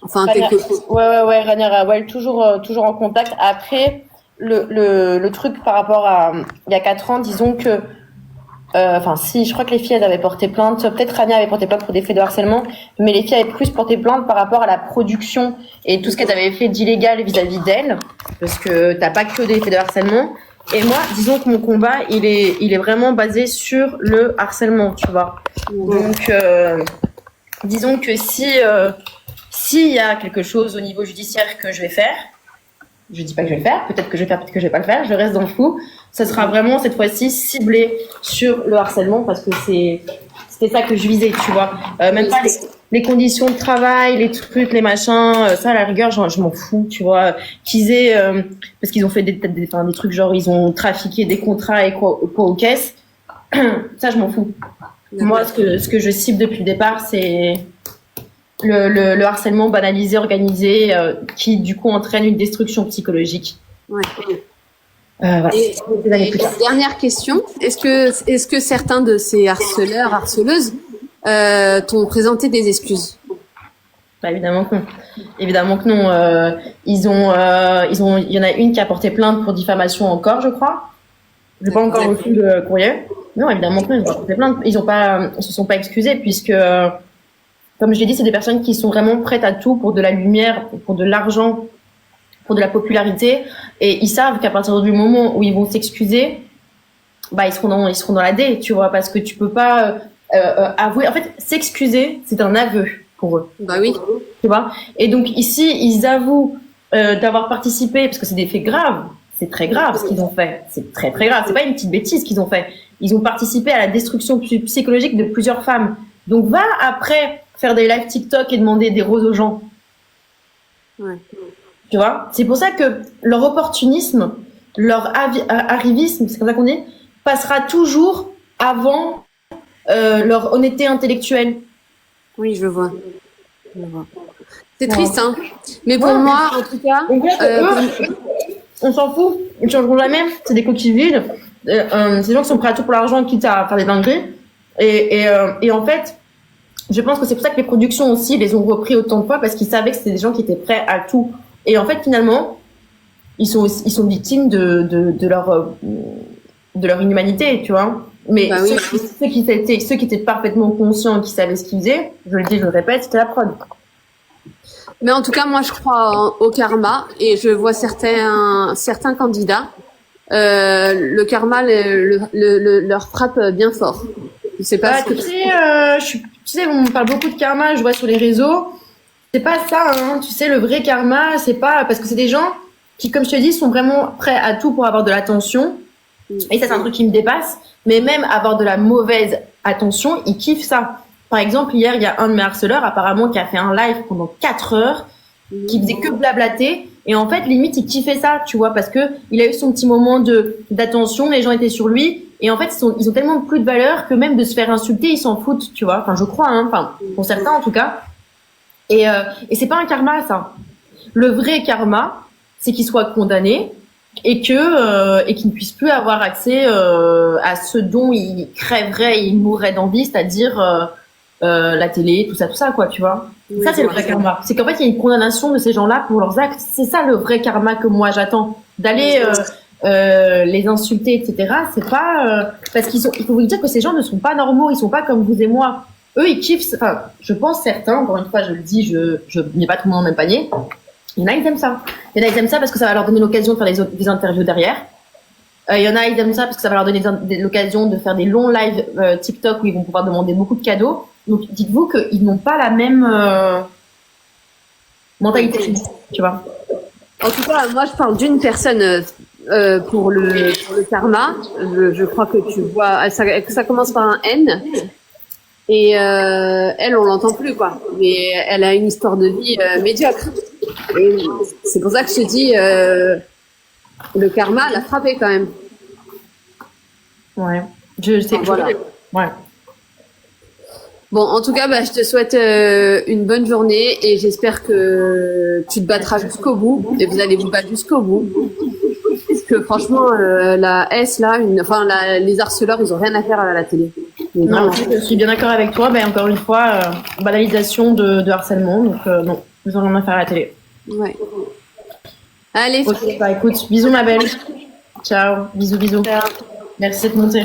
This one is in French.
Enfin, Rania- quelque chose. ouais, Rania Rawal, toujours en contact. Après, le truc par rapport à il y a 4 ans, disons que, enfin, si, je crois que les filles, elles avaient porté plainte. Peut-être Rania avait porté plainte pour des faits de harcèlement, mais les filles avaient plus porté plainte par rapport à la production et tout ce qu'elles avaient fait d'illégal vis-à-vis d'elles, parce que t'as pas que des faits de harcèlement. Et moi, disons que mon combat, il est vraiment basé sur le harcèlement, tu vois. Donc, disons que s'il y a quelque chose au niveau judiciaire que je vais faire, je dis pas que je vais le faire, peut-être que je vais faire, peut-être que je vais pas le faire, je reste dans le flou. Ça sera vraiment cette fois-ci ciblé sur le harcèlement parce que c'était ça que je visais, tu vois. Même pas les conditions de travail, les trucs, les machins, ça à la rigueur, je m'en fous, tu vois. Qu'ils aient, parce qu'ils ont fait des trucs genre ils ont trafiqué des contrats et quoi aux caisses, ça je m'en fous. Moi, ce que je cible depuis le départ, c'est le harcèlement banalisé, organisé, qui du coup entraîne une destruction psychologique. Ouais. Voilà. Et dernière question, est-ce que certains de ces harceleurs, harceleuses, t'ont présenté des excuses? Bah, évidemment que non. Évidemment que non. Il y en a une qui a porté plainte pour diffamation encore, je crois. J'ai pas encore reçu le courrier. Non, évidemment que non, ils ont porté plainte. Ils se sont pas excusés puisque, comme je l'ai dit, c'est des personnes qui sont vraiment prêtes à tout pour de la lumière, pour de l'argent, pour de la popularité, et ils savent qu'à partir du moment où ils vont s'excuser, bah ils seront dans la D, tu vois, parce que tu peux pas avouer. En fait, s'excuser, c'est un aveu pour eux. Bah oui. Tu vois. Et donc ici, ils avouent d'avoir participé, parce que c'est des faits graves. C'est très grave ce qu'ils ont fait. C'est très très grave. C'est pas une petite bêtise qu'ils ont fait. Ils ont participé à la destruction psychologique de plusieurs femmes. Donc va après faire des live TikTok et demander des roses aux gens. Ouais. Tu vois, c'est pour ça que leur opportunisme, leur arrivisme, c'est comme ça qu'on dit, passera toujours avant leur honnêteté intellectuelle. Oui, je vois. C'est triste, hein. Mais pour moi, en tout cas, on s'en fout, ils ne changeront jamais. C'est des coquilles vides. C'est des gens qui sont prêts à tout pour l'argent, quitte à faire des dingueries. Et en fait, je pense que c'est pour ça que les productions aussi les ont repris autant de fois parce qu'ils savaient que c'était des gens qui étaient prêts à tout. Et en fait, finalement, ils sont victimes de leur inhumanité, tu vois. Mais bah oui. ceux qui étaient parfaitement conscients et qui savaient ce qu'ils faisaient, je le dis, je le répète, c'était la prod. Mais en tout cas, moi, je crois au karma et je vois certains candidats, le karma leur frappe bien fort. Je sais pas. Tu sais, on parle beaucoup de karma, je vois sur les réseaux. C'est pas ça, hein. Tu sais, le vrai karma, c'est pas parce que c'est des gens qui, comme je te dis, sont vraiment prêts à tout pour avoir de l'attention. Et ça, c'est un truc qui me dépasse. Mais même avoir de la mauvaise attention, ils kiffent ça. Par exemple, hier, il y a un de mes harceleurs, apparemment, qui a fait un live pendant 4 heures, qui faisait que blablater. Et en fait, limite, il kiffait ça, tu vois, parce que il a eu son petit moment d'attention, les gens étaient sur lui. Et en fait, ils ont tellement plus de valeur que même de se faire insulter, ils s'en foutent, tu vois. Enfin, je crois, hein. Enfin, pour certains, en tout cas. Et c'est pas un karma, ça. Le vrai karma, c'est qu'il soit condamné et qu'il ne puisse plus avoir accès à ce dont il crèverait et il mourrait d'envie, c'est-à-dire la télé, tout ça, quoi, tu vois. Oui, ça, c'est le vrai karma. C'est qu'en fait, il y a une condamnation de ces gens-là pour leurs actes. C'est ça le vrai karma que moi j'attends. D'aller les insulter, etc. C'est pas parce il faut vous dire que ces gens ne sont pas normaux, ils sont pas comme vous et moi. Eux, ils kiffent. Enfin, je pense certains. Encore une fois, je le dis, je mets pas tout le monde dans le même panier. Il y en a, ils aiment ça. Il y en a, ils aiment ça parce que ça va leur donner l'occasion de faire des interviews derrière. Il y en a, ils aiment ça parce que ça va leur donner l'occasion de faire des longs lives TikTok où ils vont pouvoir demander beaucoup de cadeaux. Donc, dites-vous qu'ils n'ont pas la même mentalité, tu vois. En tout cas, moi, je parle d'une personne pour le karma. Je crois que tu vois, ça commence par un N. Et elle, on l'entend plus, quoi. Mais elle a une histoire de vie médiocre. Et c'est pour ça que je te dis, le karma l'a frappé quand même. Ouais. Je sais. Voilà. Ouais. Bon, en tout cas, je te souhaite une bonne journée et j'espère que tu te battras jusqu'au bout et vous allez vous battre jusqu'au bout. Parce que franchement, la S là, les harceleurs, ils ont rien à faire à la télé. Mais Non, vraiment. je suis bien d'accord avec toi. Ben, encore une fois, banalisation de harcèlement. Donc, non, ils ont rien à faire à la télé. Ouais. Allez, Ok, bah écoute, bisous ma belle. Ciao, bisous, bisous. ciao. Merci de monter.